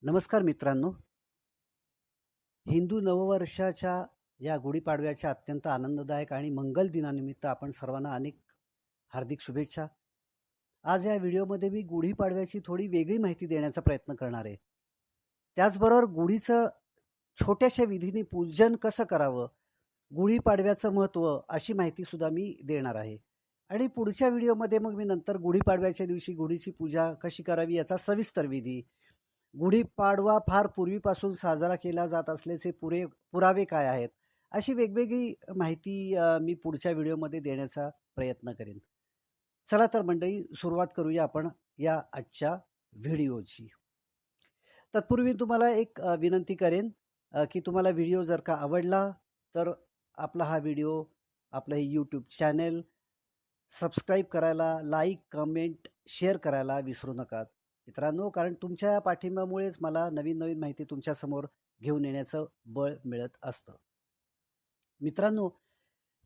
नमस्कार मित्रांनो. हिंदू नववर्षाच्या या गुढीपाडव्याच्या अत्यंत आनंददायक आणि मंगल दिनानिमित्त आपण सर्वांना अनेक हार्दिक शुभेच्छा. आज या व्हिडिओमध्ये मी गुढीपाडव्याची थोडी वेगळी माहिती देण्याचा प्रयत्न करणार आहे. त्याचबरोबर गुढीचं छोट्याशा विधीने पूजन कसं करावं, गुढीपाडव्याचं महत्त्व अशी माहिती सुद्धा मी देणार आहे. आणि पुढच्या व्हिडिओमध्ये मग मी नंतर गुढीपाडव्याच्या दिवशी गुढीची पूजा कशी करावी याचा सविस्तर विधी, गुढीपाडवा फार पूर्वीपासून साजरा केला जात असल्याचे पुरावे काय आहेत, अशी वेगवेगळी माहिती मी पुढच्या व्हिडिओमध्ये देण्याचा प्रयत्न करेन. चला तर मंडळी, सुरुवात करूया आपण या आजच्या व्हिडिओची. तत्पूर्वी तुम्हाला एक विनंती करेन की तुम्हाला व्हिडिओ जर का आवडला तर आपला हा व्हिडिओ, आपलं हे यूट्यूब चॅनेल सबस्क्राईब करायला, लाईक, कमेंट, शेअर करायला विसरू नका मित्रांनो, कारण तुमच्या या पाठिंब्यामुळेच मला नवीन नवीन माहिती तुमच्यासमोर घेऊन येण्याचं बळ मिळत असतं. मित्रांनो,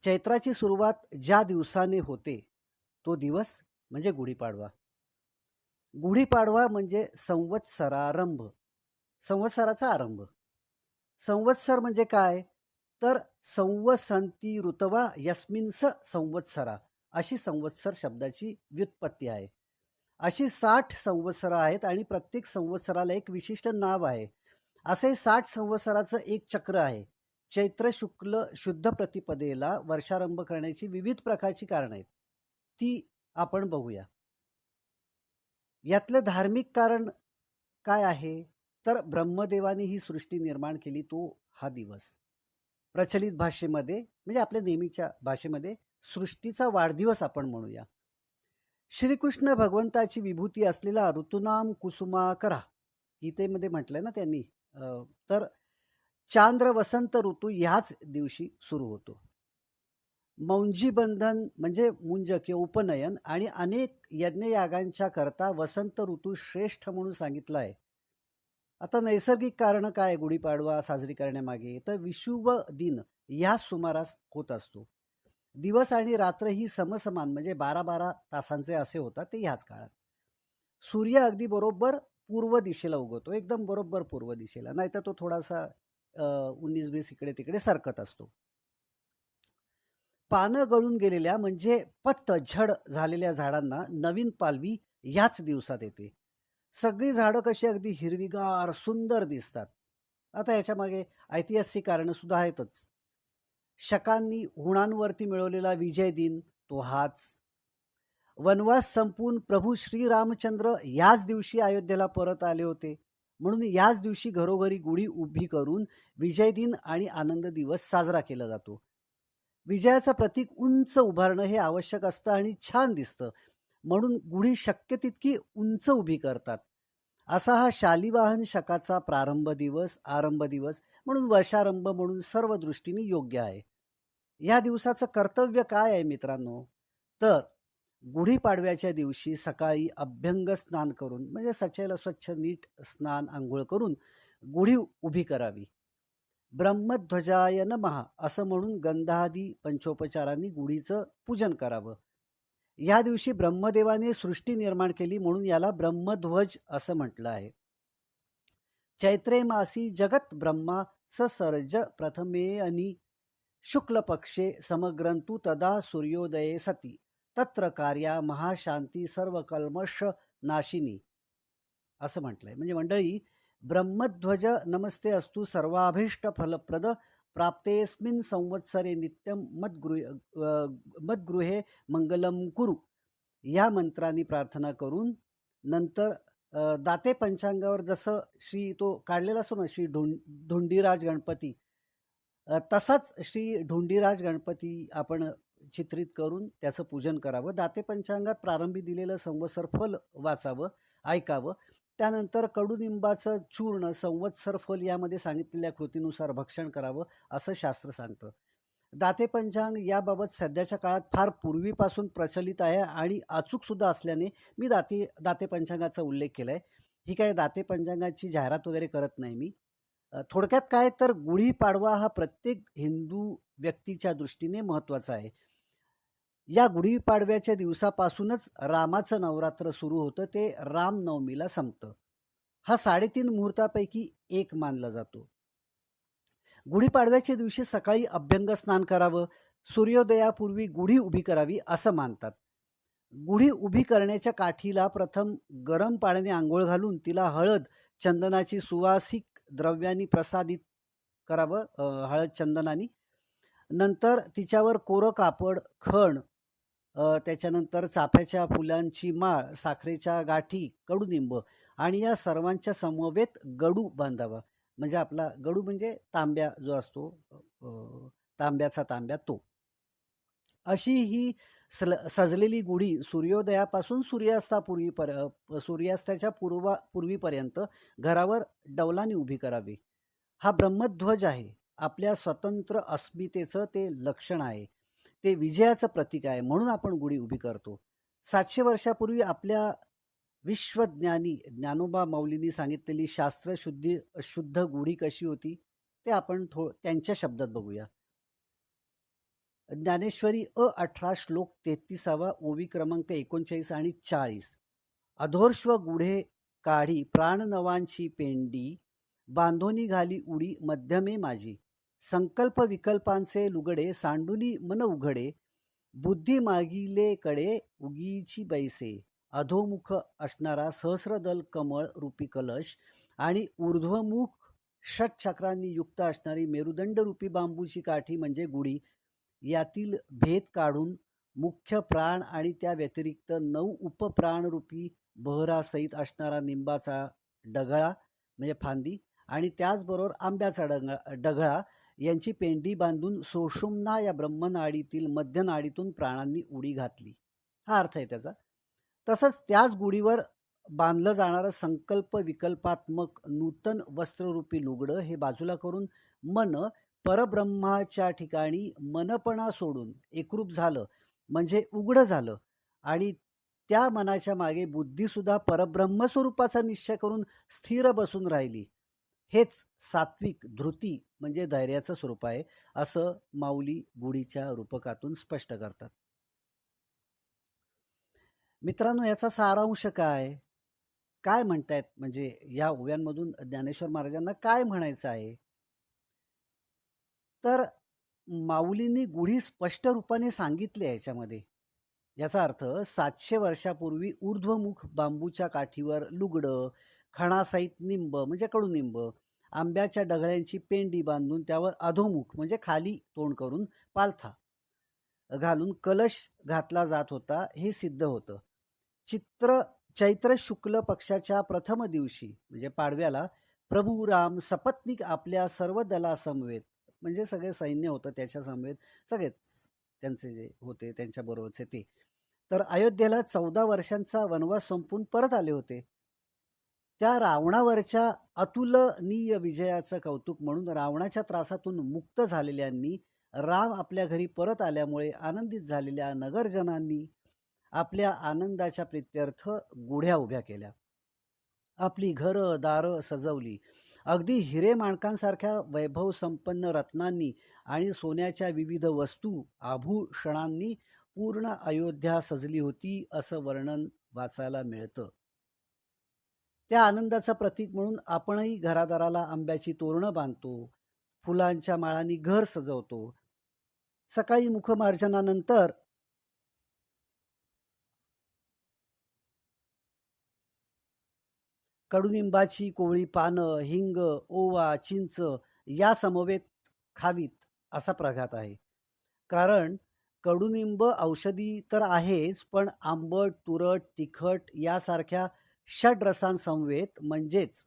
चैत्राची सुरुवात ज्या दिवसाने होते तो दिवस म्हणजे गुढीपाडवा. गुढीपाडवा म्हणजे संवत्सरारंभ, संवत्सराचा आरंभ. संवत्सर म्हणजे काय? तर संवसंती ऋतवा यस्मिन्स संवत्सरा, अशी संवत्सर शब्दाची व्युत्पत्ती आहे. अशी 60 संवत्सरं आहेत आणि प्रत्येक संवत्सराला एक विशिष्ट नाव आहे. असे 60 संवत्सराचं एक चक्र आहे. चैत्र शुक्ल शुद्ध प्रतिपदेला वर्षारंभ करण्याची विविध प्रकारची कारणं आहेत. ती आपण बघूया. यातलं धार्मिक कारण काय आहे? तर ब्रह्मदेवाने ही सृष्टी निर्माण केली तो हा दिवस. प्रचलित भाषेमध्ये म्हणजे आपल्या नेहमीच्या भाषेमध्ये सृष्टीचा वाढदिवस आपण म्हणूया. श्रीकृष्ण भगवंताची विभूती असलेला ऋतुनाम कुसुमाकरा, गीतेमध्ये म्हटलंय ना त्यांनी. तर चांद्र वसंत ऋतू ह्याच दिवशी सुरू होतो. मौंजी बंधन म्हणजे मुंज किंवा उपनयन आणि अनेक यज्ञयागांच्या करता वसंत ऋतू श्रेष्ठ म्हणून सांगितला आहे. आता नैसर्गिक कारण काय गुढीपाडवा साजरी करण्यामागे? तर विषुव दिन या सुमारास होत असतो. दिवस आणि रात्र ही समसमान म्हणजे 12-12 तासांचे असे होतात ते ह्याच काळात. सूर्य अगदी बरोबर पूर्व दिशेला उगवतो, एकदम बरोबर पूर्व दिशेला, नाहीतर तो थोडासा 19-20 इकडे तिकडे सरकत असतो. पानं गळून गेलेल्या म्हणजे पतझड झालेल्या झाडांना नवीन पालवी ह्याच दिवसात येते. सगळी झाडं कशी अगदी हिरवीगार सुंदर दिसतात. आता याच्या मागे ऐतिहासिक कारणं सुद्धा आहेतच. शकांनी हुणांवरती मिळवलेला विजय दिन तो हाच. वनवास संपून प्रभू श्रीरामचंद्र याच दिवशी अयोध्येला परत आले होते, म्हणून याच दिवशी घरोघरी गुढी उभी करून विजय दिन आणि आनंद दिवस साजरा केला जातो. विजयाचं प्रतीक उंच उभारणं हे आवश्यक असतं आणि छान दिसतं, म्हणून गुढी शक्य तितकी उंच उभी करतात. असा हा शालिवाहन शकाचा आरंभ दिवस म्हणून वर्षारंभ म्हणून सर्व दृष्टीने योग्य आहे. या दिवसाचं कर्तव्य काय आहे मित्रांनो? तर गुढीपाडव्याच्या दिवशी सकाळी अभ्यंग स्नान करून म्हणजे सचैल स्वच्छ नीट स्नान आंघोळ करून गुढी उभी करावी. ब्रह्मध्वजाय नमः असं म्हणून गंधादी पंचोपचारांनी गुढीचं पूजन करावं. या दिवशी ब्रह्मदेवाने सृष्टी निर्माण केली म्हणून याला ब्रह्मध्वज असं म्हटलं आहे. चैत्रे मासी जगत ब्रह्मा ससर्ज प्रथमे अनि शुक्ल पक्षे समग्रंतु तदा सूर्योदये सती तत्र कार्या महाशांती सर्व कल्मष नाशिनी असं म्हटलंय. म्हणजे मंडळी, ब्रह्मध्वज नमस्ते अस्तु सर्वाभीष्ट फलप्रद प्राप्तेस्मिन संवत्सरे नित्यम मद्गृहे मंगलम कुरु या मंत्रांनी प्रार्थना करून नंतर दाते पंचांगावर जसं श्री तो काढलेला असतो ना श्री धुंडीराज गणपती, तसाच श्री ढुंडीराज गणपती आपण चित्रित करून त्याचं पूजन करावं. दाते पंचांगात प्रारंभी दिलेलं संवत्सर फल वाचावं, ऐकावं. त्यानंतर कडुनिंबाचं चूर्ण संवत्सर फल यामध्ये सांगितलेल्या कृतीनुसार भक्षण करावं असं शास्त्र सांगतं. दाते पंचांग याबाबत सध्याच्या काळात फार पूर्वीपासून प्रचलित आहे आणि अचूक सुद्धा असल्याने मी दाते पंचांगाचा उल्लेख केलाय. ही काय दाते पंचांगाची जाहिरात वगैरे करत नाही मी. थोडक्यात काय तर गुढीपाडवा हा प्रत्येक हिंदू व्यक्तीच्या दृष्टीने महत्त्वाचा आहे. या गुढीपाडव्याच्या दिवसापासूनच रामाचं नवरात्र सुरू होतं, ते रामनवमीला संपतं. हा 3.5 मुहूर्तापैकी एक मानला जातो. गुढीपाडव्याच्या दिवशी सकाळी अभ्यंग स्नान करावं, सूर्योदयापूर्वी गुढी उभी करावी असं मानतात. गुढी उभी करण्याच्या काठीला प्रथम गरम पाण्याने अंघोळ घालून तिला हळद, चंदनाची सुवासिक द्रव्यांनी प्रसादित करावं, हळद चंदनानी. नंतर तिच्यावर कोरं कापड, खण, त्याच्यानंतर चाफ्याच्या फुलांची माळ, साखरेच्या गाठी, कडुनिंब आणि या सर्वांच्या समवेत गडू बांधावा. म्हणजे आपला गडू म्हणजे तांब्या जो असतो, तांब्याचा तांब्या तो. अशी ही सजलेली गुढी सूर्योदयापासून सूर्यास्ताच्या पूर्वीपर्यंत घरावर डौलाने उभी करावी. हा ब्रह्मध्वज आहे. आपल्या स्वतंत्र अस्मितेचं ते लक्षण आहे. ते विजयाचं प्रतीक आहे. म्हणून आपण गुढी उभी करतो. 700 वर्षापूर्वी आपल्या विश्वज्ञानी ज्ञानोबा माऊलींनी सांगितलेली शुद्ध गुढी कशी होती ते आपण त्यांच्या शब्दात बघूया. ज्ञानेश्वरी 18 श्लोक 33 ओवी क्रमांक 39 आणि 40. अधोर्श्व गुढे काढी प्राणनवांची पेंडी, बांधोनी घाली उडी मध्यमे माझी. संकल्प विकल्पांचे लुगडे सांडुनी मन उघडे, बुद्धी मागिले कडे उगीची बैसे. अधोमुख असणारा सहस्रदल कमळ रूपी कलश आणि ऊर्ध्वमुख षटचक्रांनी युक्त असणारी मेरुदंड रूपी बांबूची काठी म्हणजे गुढी. यातील भेद काढून मुख्य प्राण आणि त्या व्यतिरिक्त 9 उपप्राण रूपी बहरासहित असणारा निंबाचा डगळा म्हणजे फांदी आणि त्याचबरोबर आंब्याचा डगळा यांची पेंडी बांधून सोषुम्ना या ब्रह्मनाडीतील मध्यनाडीतून प्राणांनी उडी घातली. हा अर्थ आहे त्याचा. तसंच त्याच गुढीवर बांधलं जाणारं संकल्प विकल्पात्मक नूतन वस्त्ररूपी लुगडं हे बाजूला करून मन परब्रह्माच्या ठिकाणी मनपणा सोडून एकरूप झालं म्हणजे उघडं झालं आणि त्या मनाच्या मागे बुद्धी सुद्धा परब्रह्म स्वरूपाचा निश्चय करून स्थिर बसून राहिली. हेच सात्विक धृती म्हणजे धैर्याचं स्वरूप आहे असं माऊली गुढीच्या रूपकातून स्पष्ट करतात. मित्रांनो, याचा सारांश काय काय म्हणतायत म्हणजे या ओव्यांमधून ज्ञानेश्वर महाराजांना काय म्हणायचं आहे? तर माऊलींनी गुढी स्पष्ट रूपाने सांगितली आहे याच्यामध्ये. याचा अर्थ 700 वर्षापूर्वी ऊर्ध्वमुख बांबूच्या काठीवर लुगडं, खणासहित निंब म्हणजे कडुनिंब, आंब्याच्या डगळ्यांची पेंडी बांधून त्यावर अधोमुख म्हणजे खाली तोंड करून पालथा घालून कलश घातला जात होता हे सिद्ध होतं. चैत्र शुक्ल पक्षाच्या प्रथम दिवशी म्हणजे पाडव्याला प्रभू राम सपत्नीक आपल्या सर्व दलासमवेत म्हणजे सगळे सैन्य होतं त्याच्या समवेत सगळेच त्यांचे जे होते त्यांच्या बरोबरचे ते तर अयोध्येला 14 वर्षांचा वनवास संपून परत आले होते. त्या रावणावरच्या अतुलनीय विजयाचं कौतुक म्हणून रावणाच्या त्रासातून मुक्त झालेल्यांनी राम आपल्या घरी परत आल्यामुळे आनंदित झालेल्या नगरजनांनी आपल्या आनंदाच्या प्रीत्यर्थ गुढ्या उभ्या केल्या. आपली घरं दारं सजवली. अगदी हिरे माणकांसारख्या वैभव संपन्न रत्नांनी आणि सोन्याच्या विविध वस्तू आभूषणांनी पूर्ण अयोध्या सजली होती असं वर्णन वाचायला मिळतं. त्या आनंदाचं प्रतीक म्हणून आपणही घरादाराला आंब्याची तोरणं बांधतो, फुलांच्या माळांनी घर सजवतो. सकाळी मुखमार्जनानंतर कडुनिंबाची कोवळी पानं, हिंग, ओवा, चिंच या समवेत खावीत असा प्रघात आहे. कारण कडुनिंब औषधी तर आहेच, पण आंबट, तुरट, तिखट यासारख्या षड्रसांसमवेत म्हणजेच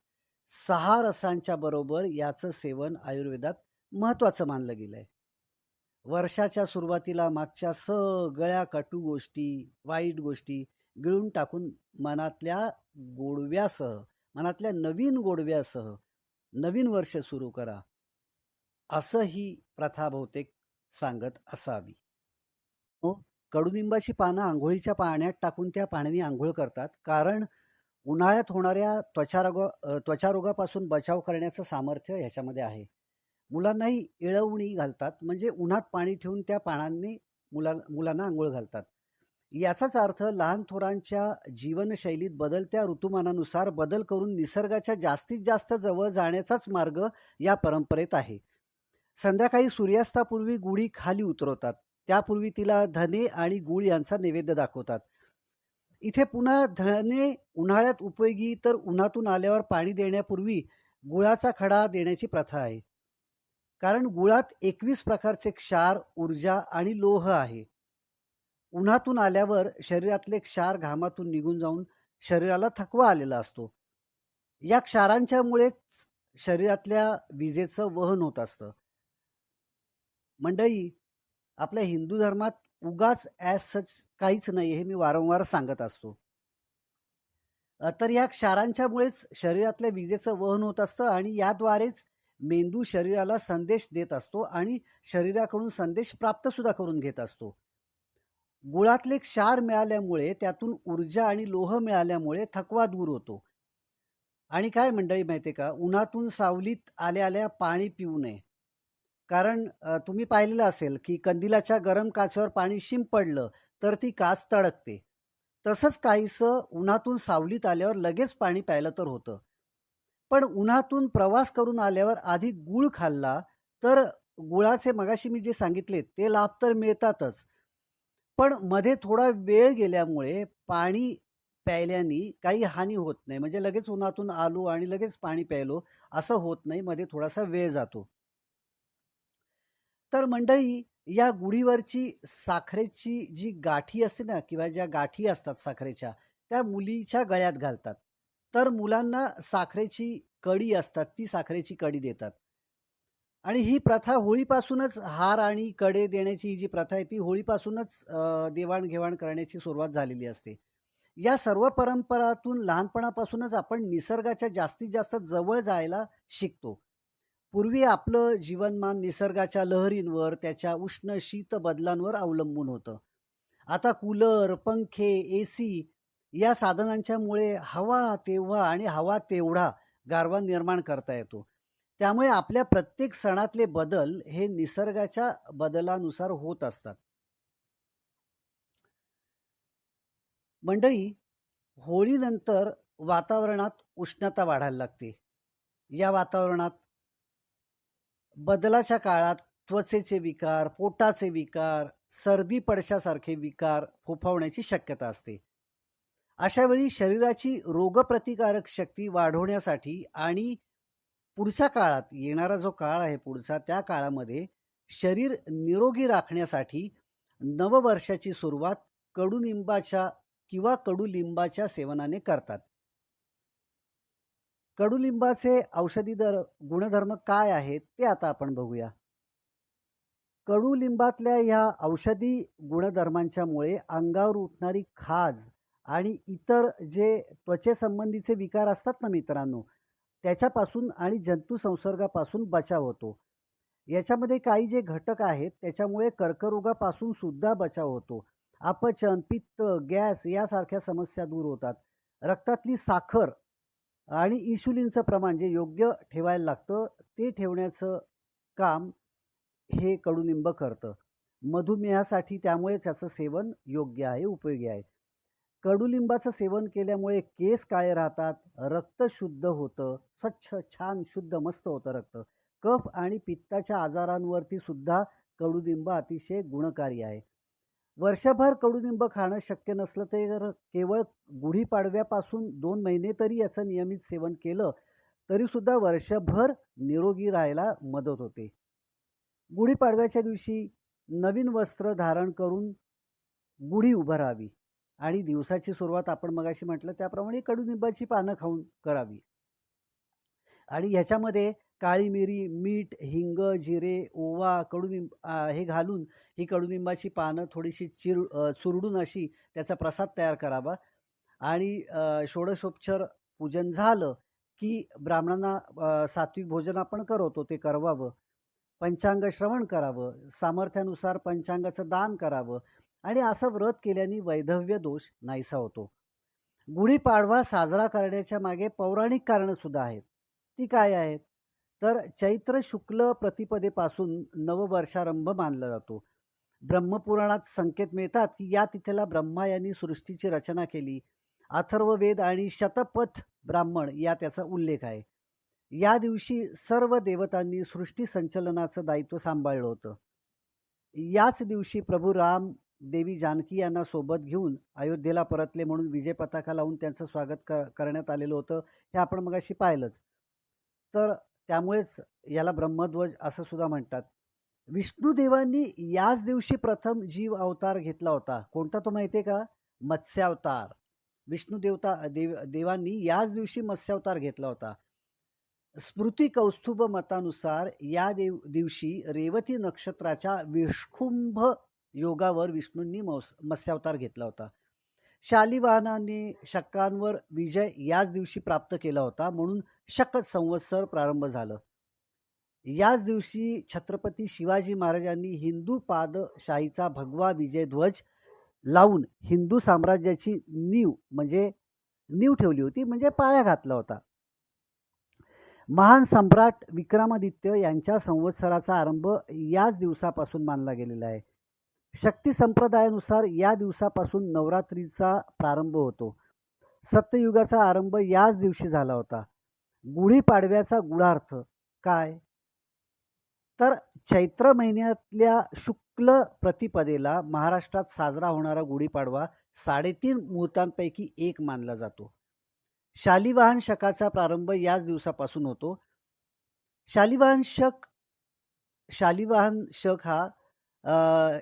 6 रसांच्या बरोबर याचं सेवन आयुर्वेदात महत्त्वाचं मानलं गेलंय. वर्षाच्या सुरुवातीला मागच्या सगळ्या कटू गोष्टी, वाईट गोष्टी गिळून टाकून मनातल्या नवीन गोडव्यासह नवीन वर्ष सुरू करा असं ही प्रथा बहुतेक सांगत असावी. कडुनिंबाची पानं आंघोळीच्या पाण्यात टाकून त्या पाण्याने आंघोळ करतात कारण उन्हाळ्यात होणाऱ्या त्वचारोगापासून बचाव करण्याचं सामर्थ्य ह्याच्यामध्ये आहे. मुलांनाही इळवणी घालतात म्हणजे उन्हात पाणी ठेवून त्या पानांनी मुलांना आंघोळ घालतात. याचाच अर्थ लहान थोरांच्या जीवनशैलीत बदलत्या ऋतुमानानुसार बदल करून निसर्गाच्या जास्तीत जास्त जवळ जाण्याचाच मार्ग या परंपरेत आहे. संध्याकाळी सूर्यास्तापूर्वी गुढी खाली उतरवतात. त्यापूर्वी तिला धने आणि गूळ यांचा नैवेद्य दाखवतात. इथे पुन्हा धने उन्हाळ्यात उपयोगी तर उन्हातून आल्यावर पाणी देण्यापूर्वी गुळाचा खडा देण्याची प्रथा आहे. कारण गुळात 21 प्रकारचे क्षार, ऊर्जा आणि लोह आहे. उन्हातून आल्यावर शरीरातले क्षार घामातून निघून जाऊन शरीराला थकवा आलेला असतो. या क्षारांच्यामुळेच शरीरातल्या विजेचं वहन होत असतं. मंडळी, आपल्या हिंदू धर्मात उगाच ॲज सच काहीच नाही हे मी वारंवार सांगत असतो. तर या क्षारांच्यामुळेच शरीरातल्या विजेचं वहन होत असतं आणि याद्वारेच मेंदू शरीराला संदेश देत असतो आणि शरीराकडून संदेश प्राप्त सुद्धा करून घेत असतो. गुळातले क्षार मिळाल्यामुळे त्यातून ऊर्जा आणि लोह मिळाल्यामुळे थकवा दूर होतो. आणि काय मंडळी माहिती आहे का, उन्हातून सावलीत आल्या आल्या पाणी पिऊ नये. कारण तुम्ही पाहिलेलं असेल की कंदिलाच्या गरम काचेवर पाणी शिंपडलं तर ती काच तळकते. तसंच काहीसं उन्हातून सावलीत आल्यावर लगेच पाणी प्यायलं तर होतं. पण उन्हातून प्रवास करून आल्यावर आधी गूळ खाल्ला तर गुळाचे मगाशी मी जे सांगितले ते लाभ तर मिळतातच. पण मध्ये थोडा वेळ गेल्यामुळे पाणी प्यायल्याने काही हानी होत नाही. म्हणजे लगेच उन्हातून आलो आणि लगेच पाणी प्यायलो असं होत नाही. मध्ये थोडासा वेळ जातो. तर मंडळी, या गुढीवरची साखरेची जी गाठी असते ना किंवा ज्या गाठी असतात साखरेच्या, त्या मुलीच्या गळ्यात घालतात. तर मुलांना साखरेची कडी असतात, ती साखरेची कडी देतात. आणि ही प्रथा होळीपासूनच हार आणि कडे देण्याची ही जी प्रथा आहे, ती होळीपासूनच देवाण-घेवाण करण्याची सुरुवात झालेली असते. या सर्व परंपरातून लहानपणापासूनच आपण निसर्गाच्या जास्तीत जास्त जवळ जायला शिकतो. पूर्वी आपलं जीवनमान निसर्गाच्या लहरींवर, त्याच्या उष्ण शीत बदलांवर अवलंबून होतं. आता कूलर, पंखे, एसी या साधनांच्यामुळे हवा तेव्हा आणि हवा तेवढा गारवा निर्माण करता येतो. त्यामुळे आपल्या प्रत्येक सणातले बदल हे निसर्गाच्या बदलानुसार होत असतात. मंडळी, होळीनंतर वातावरणात उष्णता वाढायला लागते. या वातावरणात बदलाच्या काळात त्वचेचे विकार, पोटाचे विकार, सर्दी पडशासारखे विकार फोफावण्याची शक्यता असते. अशा वेळी शरीराची रोगप्रतिकारक शक्ती वाढवण्यासाठी आणि पुढच्या काळात येणारा जो काळ आहे पुढचा, त्या काळामध्ये शरीर निरोगी राखण्यासाठी नववर्षाची सुरुवात कडुनिंबाच्या किंवा कडुलिंबाच्या सेवनाने करतात. कडुलिंबाचे औषधी गुणधर्म काय आहेत ते आता आपण बघूया. कडुलिंबातल्या ह्या औषधी गुणधर्मांच्यामुळे अंगावर उठणारी खाज आणि इतर जे त्वचेसंबंधीचे विकार असतात ना मित्रांनो, त्याच्यापासून आणि जंतू संसर्गापासून बचाव होतो. याच्यामध्ये काही जे घटक आहेत त्याच्यामुळे कर्करोगापासून सुद्धा बचाव होतो. अपचन, पित्त, गॅस यासारख्या समस्या दूर होतात. रक्तातली साखर आणि इन्शुलिनचं प्रमाण जे योग्य ठेवायला लागतं ते ठेवण्याचं काम हे कडुलिंब करतं. मधुमेहासाठी त्यामुळे त्याचं सेवन योग्य आहे, उपयोगी आहे. कडुलिंबाचं सेवन केल्यामुळे केस काळे राहतात, रक्त शुद्ध होतं, स्वच्छ, छान, शुद्ध, मस्त होतं रक्त. कफ आणि पित्ताच्या आजारांवरती सुद्धा कडुलिंब अतिशय गुणकारी आहे. वर्षभर कडुलिंब खाणं शक्य नसलं तर केवळ गुढीपाडव्यापासून 2 महिने तरी याचं नियमित सेवन केलं, तरीसुद्धा वर्षभर निरोगी राहायला मदत होते. गुढीपाडव्याच्या दिवशी नवीन वस्त्र धारण करून गुढी उभारावी आणि दिवसाची सुरुवात आपण मगाशी म्हटलं त्याप्रमाणे कडुनिंबाची पानं खाऊन करावी. आणि ह्याच्यामध्ये काळी मिरी, मीठ, हिंग, जिरे, ओवा, हे घालून ही कडुनिंबाची पानं थोडीशी चुरडून अशी त्याचा प्रसाद तयार करावा आणि षोडशोपचार पूजन झालं की ब्राह्मणांना सात्विक भोजन आपण करवतो ते करवावं. पंचांग श्रवण करावं, सामर्थ्यानुसार पंचांगाचं दान करावं आणि असं व्रत केल्याने वैधव्य दोष नाहीसा होतो. गुढीपाडवा साजरा करण्याच्या मागे पौराणिक कारणं सुद्धा आहेत. ती काय आहेत? तर चैत्र शुक्ल प्रतिपदेपासून नववर्षारंभ मानला जातो. ब्रह्मपुराणात संकेत मिळतात की या तिथेला ब्रह्मा यांनी सृष्टीची रचना केली. अथर्ववेद आणि शतपथ ब्राह्मण या त्याचा उल्लेख आहे. या दिवशी सर्व देवतांनी सृष्टी संचलनाचं दायित्व सांभाळलं होतं. याच दिवशी प्रभू राम देवी जानकी यांना सोबत घेऊन अयोध्येला परतले म्हणून विजय पताका लावून त्यांचं स्वागत करण्यात आलेलं होतं. हे आपण मगाशी पाहिलंच. तर त्यामुळेच याला ब्रह्मध्वज असं सुद्धा म्हणतात. विष्णुदेवांनी याच दिवशी प्रथम जीव अवतार घेतला होता. कोणता तो माहितीये का? मत्स्यावतार. देवांनी याच दिवशी मत्स्यावतार घेतला होता. स्मृती कौस्तुभ मतानुसार या दिवशी रेवती नक्षत्राच्या विष्कुंभ योगावर विष्णूंनी मत्स्यावतार घेतला होता. शालिवाहनाने शकांवर विजय याच दिवशी प्राप्त केला होता म्हणून शक संवत्सर प्रारंभ झालं. याच दिवशी छत्रपती शिवाजी महाराजांनी हिंदू पादशाहीचा भगवा विजय ध्वज लावून हिंदू साम्राज्याची नीव ठेवली होती, म्हणजे पाया घातला होता. महान सम्राट विक्रमादित्य यांच्या संवत्सराचा आरंभ याच दिवसापासून मानला गेलेला आहे. शक्ती संप्रदायानुसार या दिवसापासून नवरात्रीचा प्रारंभ होतो. सत्ययुगाचा आरंभ याच दिवशी झाला होता. गुढीपाडव्याचा गूढार्थ काय? तर चैत्र महिन्यातल्या शुक्ल प्रतिपदेला महाराष्ट्रात साजरा होणारा गुढीपाडवा 3.5 मुहूर्तांपैकी एक मानला जातो. शालिवाहन शकाचा प्रारंभ याच दिवसापासून होतो. शालिवाहन शक हा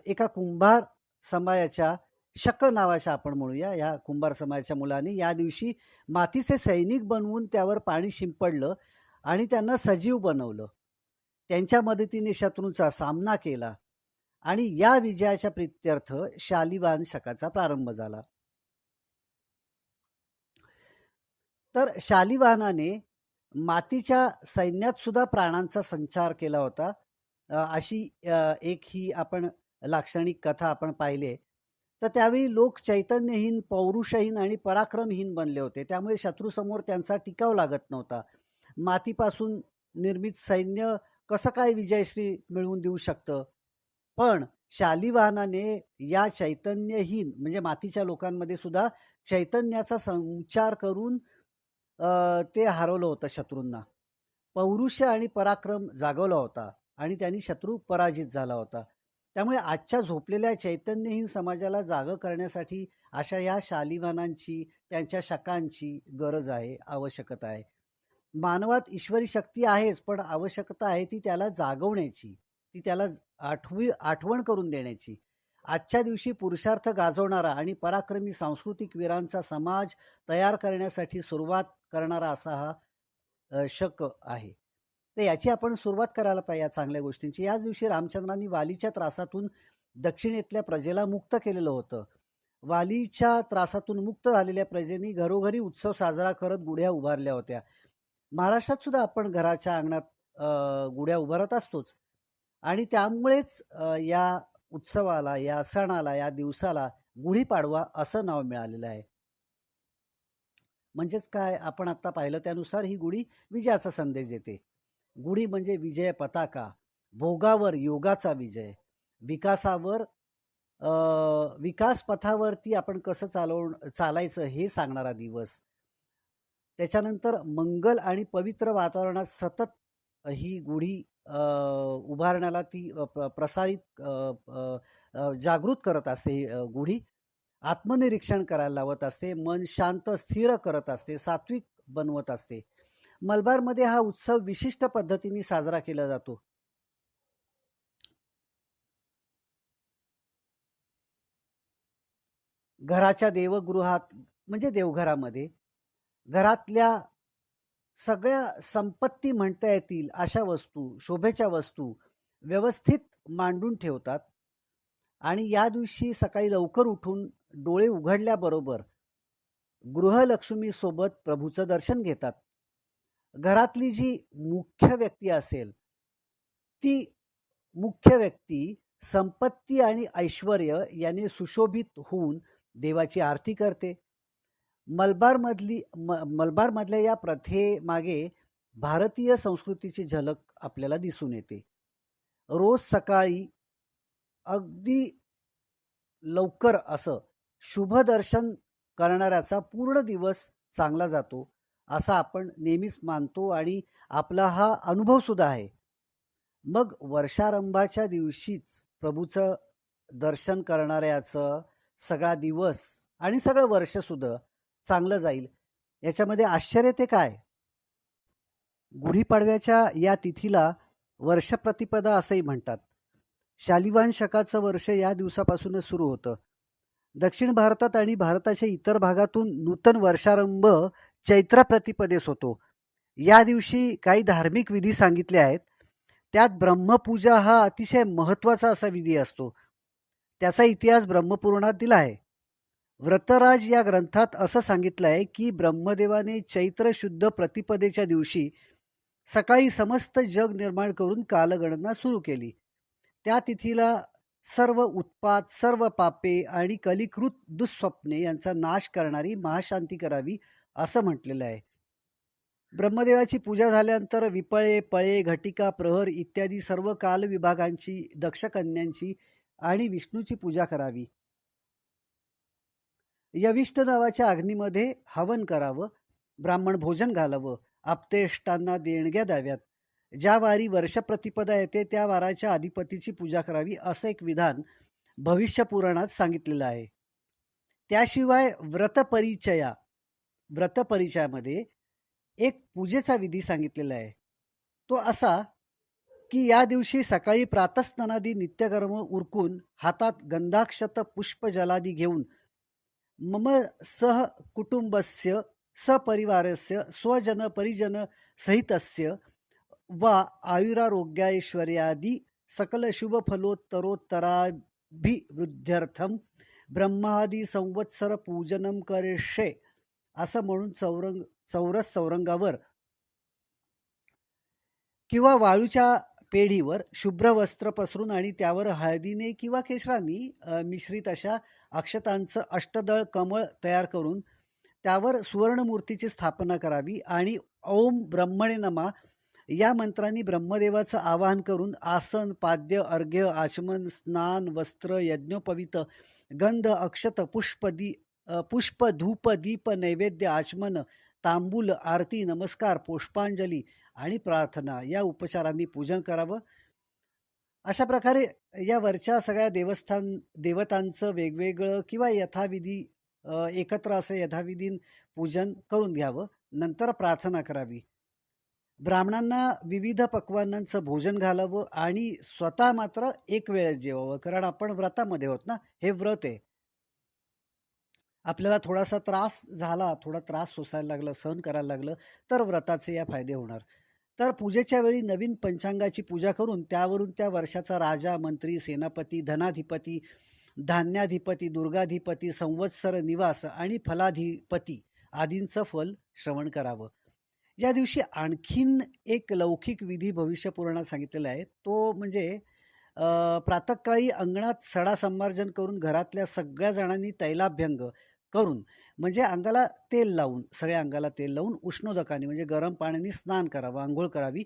एका कुंभार समाजाच्या शक नावाच्या आपण म्हणूया या कुंभार समाजाच्या मुलाने या दिवशी मातीचे सैनिक बनवून त्यावर पाणी शिंपडलं आणि त्यांना सजीव बनवलं. त्यांच्या मदतीने शत्रूंचा सामना केला आणि या विजयाच्या प्रीत्यर्थ शालिवाहन शकाचा प्रारंभ झाला. तर शालिवाहनाने मातीच्या सैन्यात सुद्धा प्राणांचा संचार केला होता. अशी एक ही आपण लाक्षणिक कथा आपण पाहिली. तर त्यावेळी लोक चैतन्यहीन, पौरुषहीन आणि पराक्रमहीन बनले होते. त्यामुळे शत्रूसमोर त्यांचा टिकाव लागत नव्हता. मातीपासून निर्मित सैन्य कसं काय विजयश्री मिळवून देऊ शकतं? पण शालिवाहनाने या चैतन्यहीन म्हणजे मातीच्या लोकांमध्ये सुद्धा चैतन्याचा संचार करून ते हरवलं होतं शत्रूंना. पौरुष आणि पराक्रम जागवला होता आणि त्यांनी शत्रू पराजित झाला होता. त्यामुळे आजच्या झोपलेल्या चैतन्यहीन समाजाला जागं करण्यासाठी अशा या शालिवाहनांची, त्यांच्या शकांची गरज आहे, आवश्यकता आहे. मानवात ईश्वरी शक्ती आहेच, पण आवश्यकता आहे ती त्याला जागवण्याची, ती त्याला आठवण करून देण्याची. आजच्या दिवशी पुरुषार्थ गाजवणारा आणि पराक्रमी सांस्कृतिक वीरांचा समाज तयार करण्यासाठी सुरुवात करणारा असा हा शक आहे. तर याची आपण सुरुवात करायला पाहिजे या चांगल्या गोष्टींची. याच दिवशी रामचंद्रांनी वालीच्या त्रासातून दक्षिणेतल्या प्रजेला मुक्त केलेलं होतं. वालीच्या त्रासातून मुक्त झालेल्या प्रजेनी घरोघरी उत्सव साजरा करत गुढ्या उभारल्या होत्या. महाराष्ट्रात सुद्धा आपण घराच्या अंगणात गुढ्या उभारत असतोच आणि त्यामुळेच या उत्सवाला, या सणाला, या दिवसाला गुढीपाडवा असं नाव मिळालेलं आहे. म्हणजेच काय, आपण आता पाहिलं त्यानुसार ही गुढी विजयाचा संदेश देते. गुढी म्हणजे विजय पताका, भोगावर योगाचा विजय, विकासावर विकास पथावरती आपण कसं चालायचं हे सांगणारा दिवस. त्याच्यानंतर मंगल आणि पवित्र वातावरणात सतत ही गुढी उभारण्याला ती प्रसारित जागृत करत असते. गुढी आत्मनिरीक्षण करायला लावत असते, मन शांत स्थिर करत असते, सात्विक बनवत असते. मलबारमध्ये हा उत्सव विशिष्ट पद्धतीने साजरा केला जातो. घराच्या देवगृहात म्हणजे देवघरामध्ये घरातल्या सगळ्या संपत्ती म्हणता येतील अशा वस्तू, शोभेच्या वस्तू व्यवस्थित मांडून ठेवतात आणि या दिवशी सकाळी लवकर उठून डोळे उघडल्याबरोबर गृहलक्ष्मी सोबत प्रभूचं दर्शन घेतात. घरातली जी मुख्य व्यक्ती असेल ती मुख्य व्यक्ती संपत्ती आणि ऐश्वर्य याने सुशोभित होऊन देवाची आरती करते. मलबारमधल्या या प्रथेमागे भारतीय संस्कृतीची झलक आपल्याला दिसून येते. रोज सकाळी अगदी लवकर असं शुभ दर्शन करणाऱ्याचा पूर्ण दिवस चांगला जातो, असा आपण नेहमीच मानतो आणि आपला हा अनुभव सुद्धा आहे. मग वर्षारंभाच्या दिवशीच प्रभूचं दर्शन करणाऱ्याचं सगळा दिवस आणि सगळं वर्ष सुद्धा चांगलं जाईल, याच्यामध्ये आश्चर्य ते काय? गुढीपाडव्याच्या या तिथीला वर्षप्रतिपदा असंही म्हणतात. शालिवाहन शकाचं वर्ष या दिवसापासूनच सुरू होतं. दक्षिण भारतात आणि भारताच्या इतर भागातून नूतन वर्षारंभ चैत्र प्रतिपदेस होतो. या दिवशी काही धार्मिक विधी सांगितले आहेत. त्यात ब्रह्मपूजा हा अतिशय महत्त्वाचा असा विधी असतो. त्याचा इतिहास ब्रह्मपुराणात दिला आहे. व्रतराज या ग्रंथात असं सांगितलं आहे की ब्रह्मदेवाने चैत्र शुद्ध प्रतिपदेच्या दिवशी सकाळी समस्त जग निर्माण करून कालगणना सुरू केली. त्या तिथीला सर्व उत्पात, सर्व पापे आणि कलिकृत दुःस्वप्ने यांचा नाश करणारी महाशांती करावी असं म्हटलेलं आहे. ब्रह्मदेवाची पूजा झाल्यानंतर विपळे, पळे, घटिका, प्रहर इत्यादी सर्व कालविभागांची, दक्षकन्यांची आणि विष्णूची पूजा करावी. यविष्ट नावाच्या अग्नीमध्ये हवन करावं, ब्राह्मण भोजन घालावं, आप्तेष्टांना देणग्या द्याव्यात. ज्या वारी वर्षप्रतिपदा येते त्या वाराच्या अधिपतीची पूजा करावी असं एक विधान भविष्य पुराणात सांगितलेलं आहे. त्याशिवाय व्रतपरिचयामध्ये एक पूजेचा विधी सांगितलेला आहे. तो असा की या दिवशी सकाळी प्रातस्नानादी नित्यकर्म उरकून हातात गंधाक्षत पुष्प जलादी घेऊन मम सह कुटुंबस्य सपरिवारस्य स्वजन परिजन सहितस्य वा आयुरारोग्याऐश्वर्यादी सकल शुभ फलोत्तरोत्तराभिवृद्ध्यर्थम ब्रह्मादी संवत्सर पूजनम करिष्ये असं म्हणून चौरस चौरंगावर किंवा वाळूच्या पेढीवर शुभ्र वस्त्र पसरून आणि त्यावर हळदीने किंवा केशरांनी मिश्रित अशा अक्षतांचं अष्टदळ कमळ तयार करून त्यावर सुवर्णमूर्तीची स्थापना करावी आणि ओम ब्रह्मणे नमा या मंत्रांनी ब्रह्मदेवाचं आवाहन करून आसन, पाद्य, अर्घ्य, आचमन, स्नान, वस्त्र, यज्ञोपवीत, गंध, अक्षत, पुष्प, धूप, दीप, नैवेद्य, आचमन, तांबूल, आरती, नमस्कार, पुष्पांजली आणि प्रार्थना या उपचारांनी पूजन करावं. अशा प्रकारे या वरच्या सगळ्या देवतांचं वेगवेगळं किंवा यथाविधी एकत्र असं यथाविधीन पूजन करून घ्यावं. नंतर प्रार्थना करावी. ब्राह्मणांना विविध पक्वान्नांचं भोजन घालावं आणि स्वतः मात्र एक वेळेस जेवावं, कारण आपण व्रतामध्ये आहोत ना, हे व्रत आहे. आपल्याला थोडासा त्रास झाला, थोडा त्रास सोसायला लागला, सहन करायला लागलं, तर व्रताचे या फायदे होणार. तर पूजेच्या वेळी नवीन पंचांगाची पूजा करून त्यावरून त्या वर्षाचा राजा, मंत्री, सेनापती, धनाधिपती, धान्याधिपती, दुर्गाधिपती, संवत्सर निवास आणि फलाधिपती आदींचं फल श्रवण करावं. या दिवशी आणखीन एक लौकिक विधी भविष्य पुराणात सांगितलेला आहे. तो म्हणजे प्रातःकाळी अंगणात सडा संमार्जन करून घरातल्या सगळ्या जणांनी तैलाभ्यंग करून म्हणजे अंगाला तेल लावून, सगळ्या अंगाला तेल लावून उष्णोदकाने म्हणजे गरम पाण्याने स्नान करावं, आंघोळ करावी.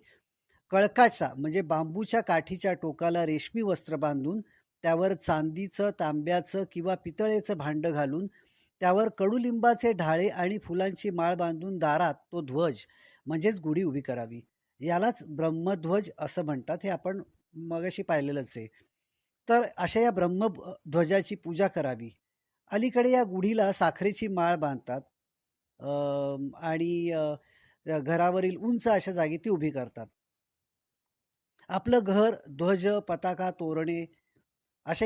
कळकाच्या म्हणजे बांबूच्या काठीच्या टोकाला रेशमी वस्त्र बांधून त्यावर चांदीचं, तांब्याचं किंवा पितळेचं भांडं घालून त्यावर कडुलिंबाचे ढाळे आणि फुलांची माळ बांधून दारात तो ध्वज म्हणजेच गुढी उभी करावी. यालाच ब्रह्मध्वज असं म्हणतात. हे आपण मगाशी पाहिलेलंच आहे. तर अशा या ब्रह्मध्वजाची पूजा करावी. अलीकडे या गुढीला साखरेची माळ बांधतात आणि घरावरील उंच अशा जागी ती उभी करतात. आपलं घर ध्वज, पताका, तोरणे अशा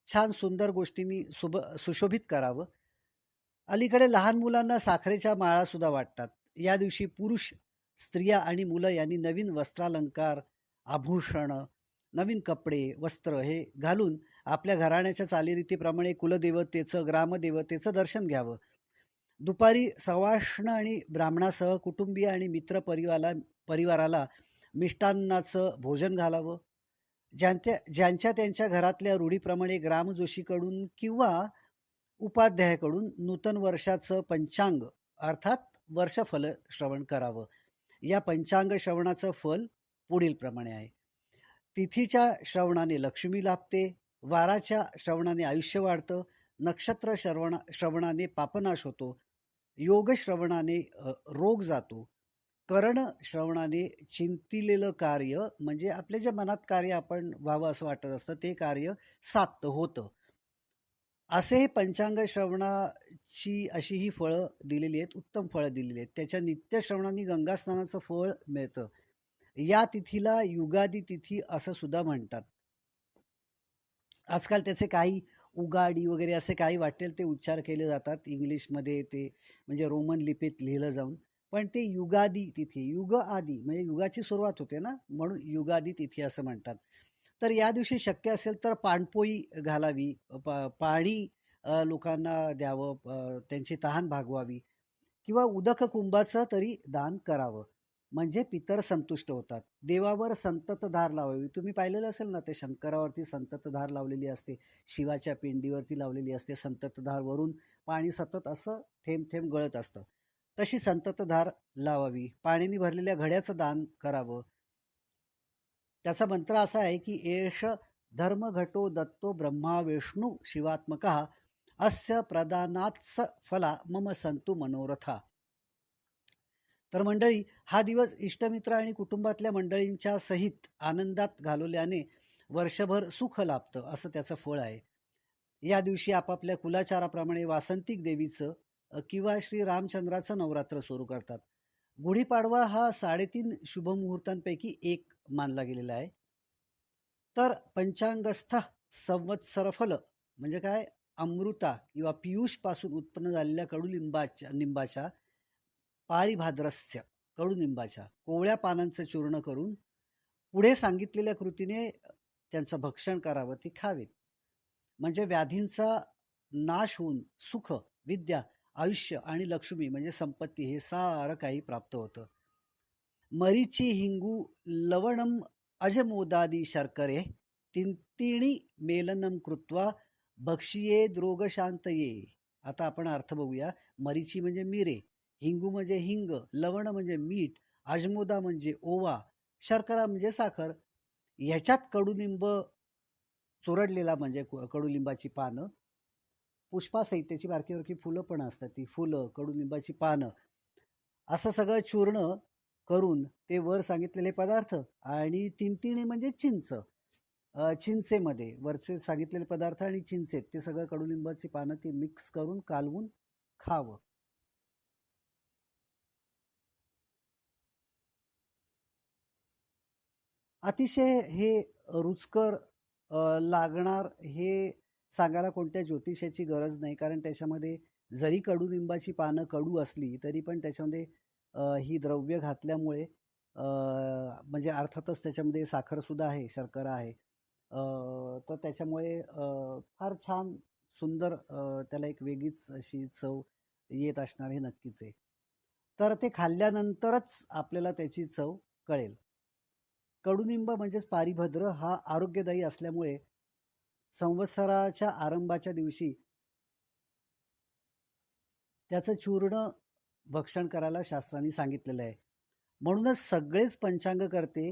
छान सुंदर गोष्टींनी सुशोभित करावं. अलीकडे लहान मुलांना साखरेच्या माळा सुद्धा वाटतात. या दिवशी पुरुष, स्त्रिया आणि मुलं यांनी नवीन वस्त्रालंकार, आभूषण, नवीन कपडे, वस्त्र हे घालून आपल्या घराण्याच्या चालीरीतीप्रमाणे कुलदेवतेचं, ग्रामदेवतेचं दर्शन घ्यावं. दुपारी सवाष्ण आणि ब्राह्मणासह कुटुंबीय आणि मित्र परिवाराला मिष्टान्नाचं भोजन घालावं. ज्यांच्या त्यांच्या घरातल्या रूढीप्रमाणे ग्रामजोशीकडून किंवा उपाध्यायाकडून नूतन वर्षाचं पंचांग अर्थात वर्षफल श्रवण करावं. या पंचांग श्रवणाचं फल पुढील प्रमाणे आहे. तिथीच्या श्रवणाने लक्ष्मी लाभते, वाराच्या श्रवणाने आयुष्य वाढतं, नक्षत्र श्रवणाने पापनाश होतो, योग श्रवणाने रोग जातो, कर्ण श्रवणाने चिंतिलेलं कार्य म्हणजे आपल्या जे मनात कार्य आपण व्हावं असं वाटत असतं ते कार्य साध्य होतं. असे हे पंचांग श्रवणाची अशी ही फळं दिलेली आहेत, उत्तम फळं दिलेली आहेत. त्याच्या नित्य श्रवणाने गंगा स्नानाचं फळ मिळतं. या तिथीला युगादी तिथी असं सुद्धा म्हणतात. आजकाल त्याचे काही उगाडी वगैरे असे काही वाटेल ते उच्चार केले जातात इंग्लिशमध्ये ते म्हणजे रोमन लिपीत लिहिलं जाऊन. पण ते युगादी तिथी, युग आदी म्हणजे युगाची सुरुवात होते ना, म्हणून युगादी तिथी असं म्हणतात. तर या दिवशी शक्य असेल तर पाणपोई घालावी, पाणी लोकांना द्यावं, त्यांची तहान भागवावी किंवा उदक कुंभाचं तरी दान करावं. म्हणजे पितर संतुष्ट होतात. देवावर संततधार लावावी. तुम्ही पाहिलेलं असेल ना, ते शंकरावरती संततधार लावलेली असते. शिवाच्या पिंडीवरती लावलेली असते संततधार. वरून पाणी सतत असं थेंब थेंब गळत असतं. तशी संततधार लावावी. पाण्याने भरलेल्या घड्याचं दान करावं. त्याचा मंत्र असा आहे की एष धर्म घटो दत्तो ब्रह्मा विष्णू शिवात्मकः अस्य प्रदानात्स फला मम संतु मनोरथा. तर मंडळी, हा दिवस इष्टमित्र आणि कुटुंबातल्या मंडळींच्या सहित आनंदात घालवल्याने वर्षभर सुख लाभतं असं त्याचं फळ आहे. या दिवशी आपापल्या कुलाचाराप्रमाणे वासंतिक देवीचं किंवा श्री रामचंद्राचं नवरात्र सुरू करतात. गुढीपाडवा हा 3.5 शुभमुहूर्तांपैकी एक मानला गेलेला आहे. तर पंचांगस्थ संवत्सरफल म्हणजे काय, अमृता किंवा पियुष पासून उत्पन्न झालेल्या निंबाच्या पारिभाद्रस्य कडुनिंबाच्या कोवळ्या पानांचं चूर्ण करून पुढे सांगितलेल्या कृतीने त्यांचं भक्षण करावं, ते खावेत. म्हणजे व्याधींचा नाश होऊन सुख, विद्या, आयुष्य आणि लक्ष्मी म्हणजे संपत्ती हे सारं काही प्राप्त होतं. मरीची हिंगू लवणम अजमोदादी शर्करे तिंतिणी मेलनम कृत्वा भक्षिये द्रोगशांतये. आता आपण अर्थ बघूया. मरीची म्हणजे मिरे, हिंगू म्हणजे हिंग, लवण म्हणजे मीठ, अजमोदा म्हणजे ओवा, शर्करा म्हणजे साखर. ह्याच्यात कडुलिंब चुरडलेला म्हणजे कडुलिंबाची पानं, पुष्पासहित त्याची बारकी बारकी फुलं पण असतात, ती फुलं, कडुलिंबाची पानं असं सगळं चूर्ण करून ते वर सांगितलेले पदार्थ आणि तिंतिणी म्हणजे चिंच, चिंचेमध्ये वरचे सांगितलेले पदार्थ आणि चिंचेत ते सगळं कडुलिंबाची पानं ती मिक्स करून कालवून खावं. अतिशय हे रुचकर लागणार हे सांगायला कोणत्या ज्योतिषाची गरज नाही, कारण त्याच्यामध्ये जरी कडुलिंबाची पानं कडू असली तरी पण त्याच्यामध्ये ही द्रव्य घातल्यामुळे म्हणजे अर्थातच त्याच्यामध्ये साखरसुद्धा आहे, शर्करा आहे. तर त्याच्यामुळे फार छान सुंदर त्याला एक वेगळीच अशी चव येत असणार हे नक्कीच आहे. तर ते खाल्ल्यानंतरच आपल्याला त्याची चव कळेल. कडुनिंब म्हणजेच पारिभद्र हा आरोग्यदायी असल्यामुळे संवत्सराच्या आरंभाच्या दिवशी त्याचं चूर्ण भक्षण करायला शास्त्रांनी सांगितलेलं आहे. म्हणूनच सगळेच पंचांगकर्ते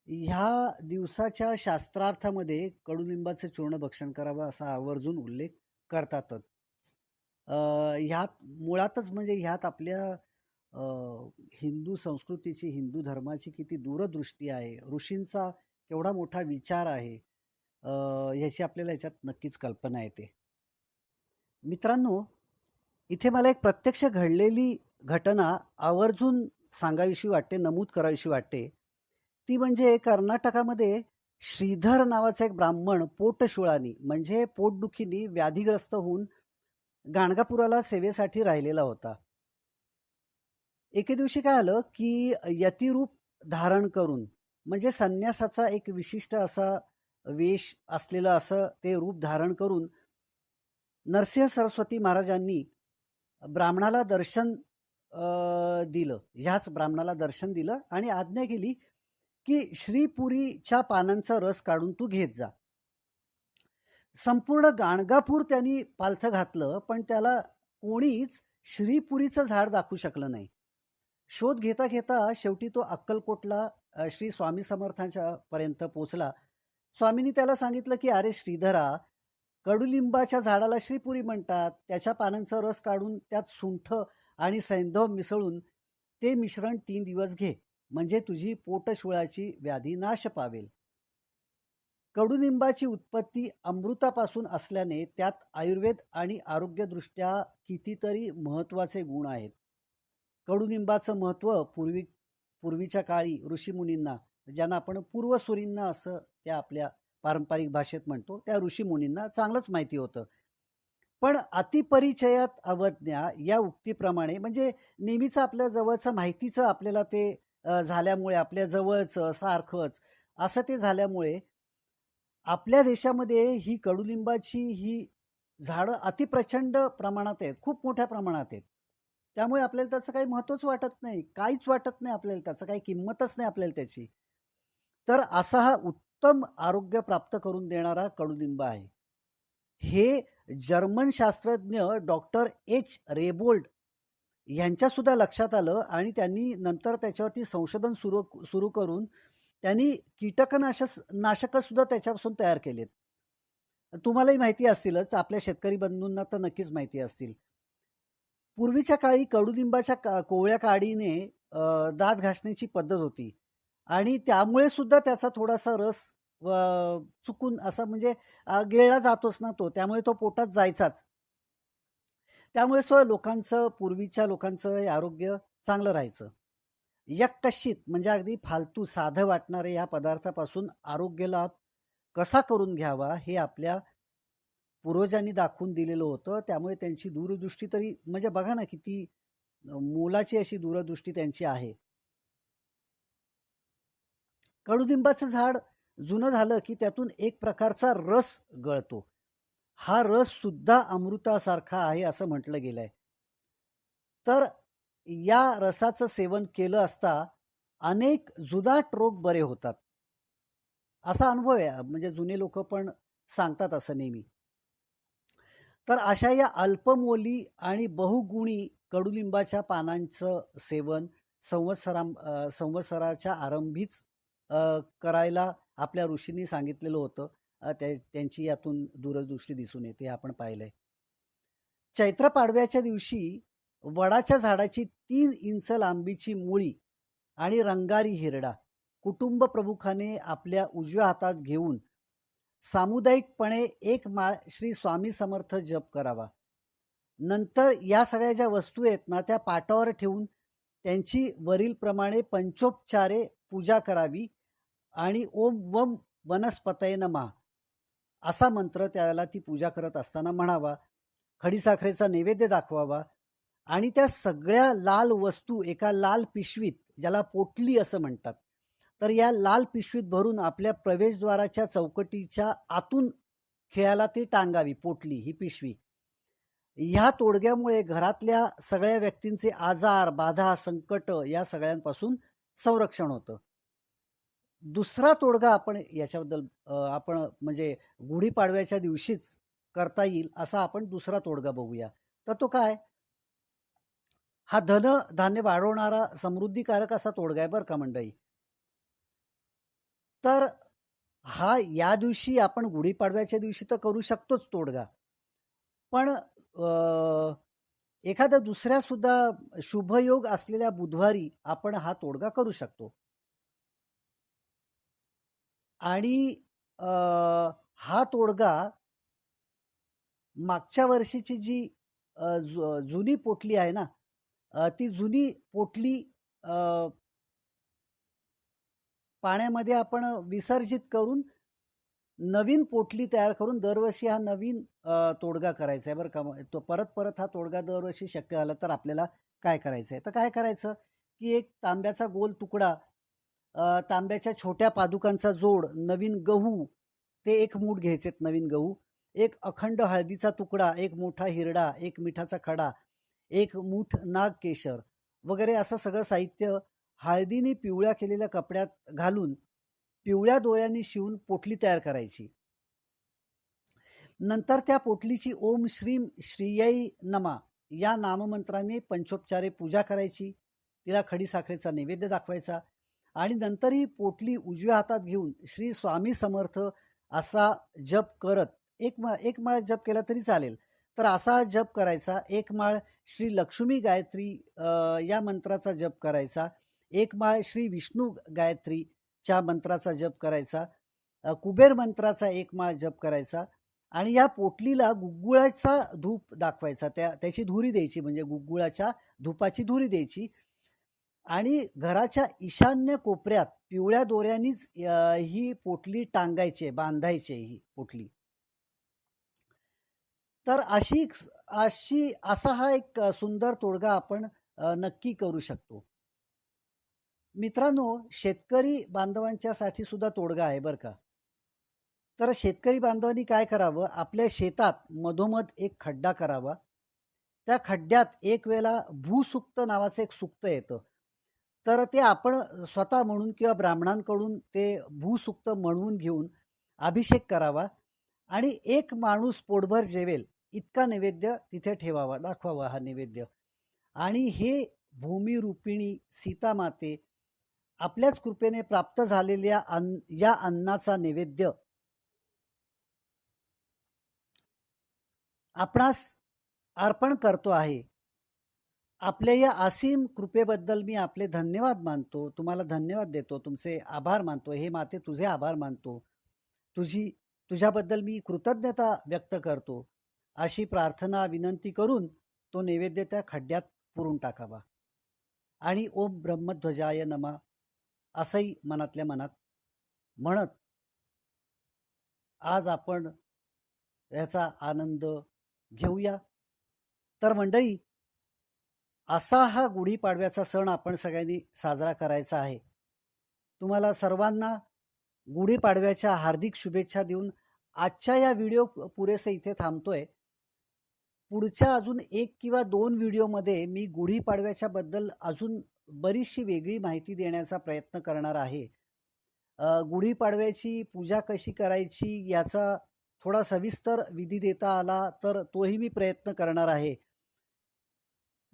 ह्या दिवसाच्या शास्त्रार्थामध्ये कडुलिंबाचं चूर्ण भक्षण करावं असा आवर्जून उल्लेख करतातच. ह्यात मुळातच म्हणजे ह्यात आपल्या हिंदू संस्कृतीची, हिंदू धर्माची किती दूरदृष्टी आहे, ऋषींचा केवढा मोठा विचार आहे, ह्याची आपल्याला ह्याच्यात नक्कीच कल्पना येते. मित्रांनो, इथे मला एक प्रत्यक्ष घडलेली घटना आवर्जून सांगावीशी वाटते, नमूद करावीशी वाटते. ती म्हणजे कर्नाटकामध्ये श्रीधर नावाचा एक ब्राह्मण पोटशुळानी म्हणजे पोटदुखीनी व्याधीग्रस्त होऊन गाणगापुराला सेवेसाठी राहिलेला होता. एके दिवशी काय आलं की यतिरूप धारण करून म्हणजे संन्यासाचा एक विशिष्ट असा वेश असलेलं असं ते रूप धारण करून नरसिंह सरस्वती महाराजांनी ब्राह्मणाला दर्शन दिलं. ह्याच ब्राह्मणाला दर्शन दिलं आणि आज्ञा केली की श्रीपुरीच्या पानांचा रस काढून तू घेत जा. संपूर्ण गाणगापूर त्यांनी पालथं घातलं, पण त्याला कोणीच श्रीपुरीचं झाड दाखवू शकलं नाही. शोध घेता घेता शेवटी तो अक्कलकोटला श्री स्वामी समर्थांच्या पर्यंत पोचला. स्वामींनी त्याला सांगितलं, की "अरे श्रीधरा, कडुलिंबाच्या झाडाला श्रीपुरी म्हणतात. त्याच्या पानांचा रस काढून त्यात सुंठ आणि सैंधव मिसळून ते मिश्रण 3 दिवस घे. म्हणजे तुझी पोटशूळाची व्याधी नाश पावेल." कडुलिंबाची उत्पत्ती अमृतापासून असल्याने त्यात आयुर्वेद आणि आरोग्यदृष्ट्या कितीतरी महत्त्वाचे गुण आहेत. कडुलिंबाचं महत्त्व पूर्वीच्या काळी ऋषीमुनींना, ज्यांना आपण पूर्वसुरींना असं त्या आपल्या पारंपरिक भाषेत म्हणतो, त्या ऋषीमुनींना चांगलंच माहिती होतं. पण अतिपरिचयात अवज्ञा या उक्तीप्रमाणे म्हणजे नेहमीच आपल्या जवळचं माहितीचं आपल्याला ते झाल्यामुळे आपल्या जवळचं सारखंच असं ते झाल्यामुळे आपल्या देशामध्ये ही कडुलिंबाची ही झाडं अतिप्रचंड प्रमाणात आहेत, खूप मोठ्या प्रमाणात आहेत. त्यामुळे आपल्याला त्याचं काही महत्त्वच वाटत नाही, काहीच वाटत नाही आपल्याला, त्याचं काही किंमतच नाही आपल्याला त्याची. तर असा हा उत्तम आरोग्य प्राप्त करून देणारा कडुलिंब आहे. हे जर्मन शास्त्रज्ञ डॉक्टर एच. रेबोल्ड यांच्या सुद्धा लक्षात आलं आणि त्यांनी नंतर त्याच्यावरती संशोधन सुरू करून त्यांनी नाशकं सुद्धा त्याच्यापासून तयार केलेत. तुम्हालाही माहिती असतीलच, आपल्या शेतकरी बंधूंना तर नक्कीच माहिती असतील. पूर्वीच्या काळी कडुलिंबाच्या कोवळ्या काडीने दात घासण्याची पद्धत होती आणि त्यामुळे सुद्धा त्याचा थोडासा रस चुकून असा म्हणजे गिळला जातोच ना तो, त्यामुळे तो पोटात जायचाच. त्यामुळे पूर्वीच्या लोकांचं हे आरोग्य चांगलं राहायचं. यक्कश्चित म्हणजे अगदी फालतू साधं वाटणाऱ्या या पदार्थापासून आरोग्य लाभ कसा करून घ्यावा हे आपल्या पूर्वजांनी दाखवून दिलेलं होतं. त्यामुळे त्यांची दूरदृष्टी तरी म्हणजे बघा ना किती मोलाची अशी दूरदृष्टी त्यांची आहे. कडुलिंबाचं झाड जुनं झालं की त्यातून एक प्रकारचा रस गळतो. हा रस सुद्धा अमृतासारखा आहे असं म्हटलं गेलंय. तर या रसाचं सेवन केलं असता अनेक जुनाट रोग बरे होतात. असा अनुभव आहे, म्हणजे जुने लोक पण सांगतात असं नेहमी. तर अशा या अल्पमोली आणि बहुगुणी कडुलिंबाच्या पानांचं सेवन संवत्सराच्या आरंभीच करायला आपल्या ऋषींनी सांगितलेलं होतं. त्यांची यातून दूरदृष्टी दिसून येते, आपण पाहिलंय. चैत्र पाडव्याच्या दिवशी वडाच्या झाडाची 3 इंच लांबीची मुळी आणि रंगारी हिरडा कुटुंब प्रमुखाने आपल्या उजव्या हातात घेऊन सामुदायिकपणे एक माळ श्री स्वामी समर्थ जप करावा. नंतर या सगळ्या ज्या वस्तू आहेत ना त्या पाटावर ठेवून त्यांची वरीलप्रमाणे पंचोपचारे पूजा करावी आणि ओम वम वनस्पतये नमः असा मंत्र त्यावेळेला ती पूजा करत असताना म्हणावा. खडीसाखरेचा नैवेद्य दाखवावा आणि त्या सगळ्या लाल वस्तू एका लाल पिशवीत, ज्याला पोटली असं म्हणतात, तर या लाल पिशवीत भरून आपल्या प्रवेशद्वाराच्या चौकटीच्या आतून खेळायला ती टांगावी. पोटली ही पिशवी. ह्या तोडग्यामुळे घरातल्या सगळ्या व्यक्तींचे आजार बाधा संकट या सगळ्यांपासून संरक्षण होतं. दुसरा तोडगा आपण याच्याबद्दल आपण म्हणजे गुढीपाडव्याच्या दिवशीच करता येईल असा आपण दुसरा तोडगा बघूया. तर तो काय, हा धान्य वाढवणारा समृद्धीकारक असा तोडगा आहे बरं का मंडळी. तर हा या दिवशी आपण गुढीपाडव्याच्या दिवशी तर करू शकतोच तोडगा, पण एखाद्या दुसऱ्या सुद्धा शुभयोग असलेल्या बुधवारी आपण हा तोडगा करू शकतो. आणि हा तोडगा मागच्या वर्षीची जी जुनी पोटली आहे ना, ती जुनी पोटली पाण्यामध्ये आपण विसर्जित करून नवीन पोटली तयार करून दरवर्षी हा नवीन तोडगा करायचा आहे बरं का. तो परत हा तोडगा दरवर्षी शक्य झाला तर आपल्याला काय करायचं आहे, तर काय करायचं की एक तांब्याचा गोल तुकडा, तांब्याच्या छोट्या पादुकांचा जोड, नवीन गहू ते 1 मूठ घ्यायचेत, नवीन गहू, एक अखंड हळदीचा तुकडा, एक मोठा हिरडा, एक मिठाचा खडा, 1 मूठ नागकेशर वगैरे असं सगळं साहित्य हळदीने पिवळ्या केलेल्या कपड्यात घालून पिवळ्या दोऱ्यांनी शिवून पोटली तयार करायची. नंतर त्या पोटलीची ओम श्रीम श्रीयै नमा या नाममंत्राने पंचोपचारे पूजा करायची. तिला खडीसाखरेचा नैवेद्य दाखवायचा आणि नंतर ही पोटली उजव्या हातात घेऊन श्री स्वामी समर्थ असा जप करत एक माळ जप केला तरी चालेल. तर असा जप करायचा. एक माळ श्री लक्ष्मी गायत्री या मंत्राचा जप करायचा. एक माळ श्री विष्णू गायत्रीच्या मंत्राचा जप करायचा. कुबेर मंत्राचा एक माळ जप करायचा आणि या पोटलीला गुग्गुळाचा धूप दाखवायचा. त्याची धुरी द्यायची, म्हणजे गुग्गुळाच्या धुपाची धुरी द्यायची आणि घराच्या ईशान्य कोपऱ्यात पिवळ्या दोऱ्यानीच ही पोटली टांगायची, बांधायची ही पोटली. तर असा हा एक सुंदर तोडगा आपण नक्की करू शकतो. मित्रांनो, शेतकरी बांधवांच्यासाठी सुद्धा तोडगा आहे बरं का. तर शेतकरी बांधवांनी काय करावं, आपल्या शेतात मधोमध एक खड्डा करावा. त्या खड्ड्यात एक वेळेला भूसुक्त नावाचं एक सुक्त येतं. तर ते आपण स्वतः म्हणून किंवा ब्राह्मणांकडून ते भूसुक्त म्हणून घेऊन अभिषेक करावा आणि एक माणूस पोटभर जेवेल इतका नैवेद्य तिथे ठेवावा, दाखवावा हा नैवेद्य. आणि हे भूमिरूपिणी सीतामाते आपल्याच कृपेने प्राप्त झालेल्या या अन्नाचा नैवेद्य आपणास अर्पण करतो आहे. आपल्या या असीम कृपेबद्दल मी आपले धन्यवाद मानतो. तुम्हाला धन्यवाद देतो. तुमचे आभार मानतो. हे माते तुझे आभार मानतो. तुझ्याबद्दल मी कृतज्ञता व्यक्त करतो. अशी प्रार्थना विनंती करून तो नैवेद्य त्या खड्ड्यात पुरून टाकावा आणि ओम ब्रह्मध्वजाय नमः असंही मनातल्या मनात म्हणत आज आपण याचा आनंद घेऊया. तर मंडळी, असा हा गुढीपाडव्याचा सण आपण सगळ्यांनी साजरा करायचा आहे. तुम्हाला सर्वांना गुढीपाडव्याच्या हार्दिक शुभेच्छा देऊन आजच्या या व्हिडिओ पुरेसे इथे थांबतोय. पुढच्या अजून 1 किंवा 2 व्हिडिओमध्ये मी गुढीपाडव्याच्या बद्दल अजून बरीचशी वेगळी माहिती देण्याचा प्रयत्न करणार आहे. गुढीपाडव्याची पूजा कशी करायची याचा थोडा सविस्तर विधी देता आला तर तोही मी प्रयत्न करणार आहे.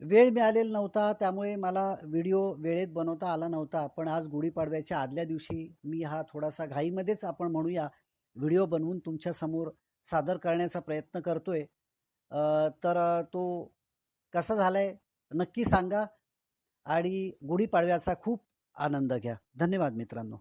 वेळ मिळालेला नव्हता, त्यामुळे मला व्हिडिओ वेळेत बनवता आला नव्हता. पण आज गुढीपाडव्याच्या आदल्या दिवशी मी हा थोडासा घाईमध्येच आपण म्हणूया व्हिडिओ बनवून तुमच्या समोर सादर करण्याचा प्रयत्न करतोय. तर तो कसा झालाय नक्की सांगा आणि गुढीपाडव्याचा खूप आनंद घ्या. धन्यवाद मित्रांनो.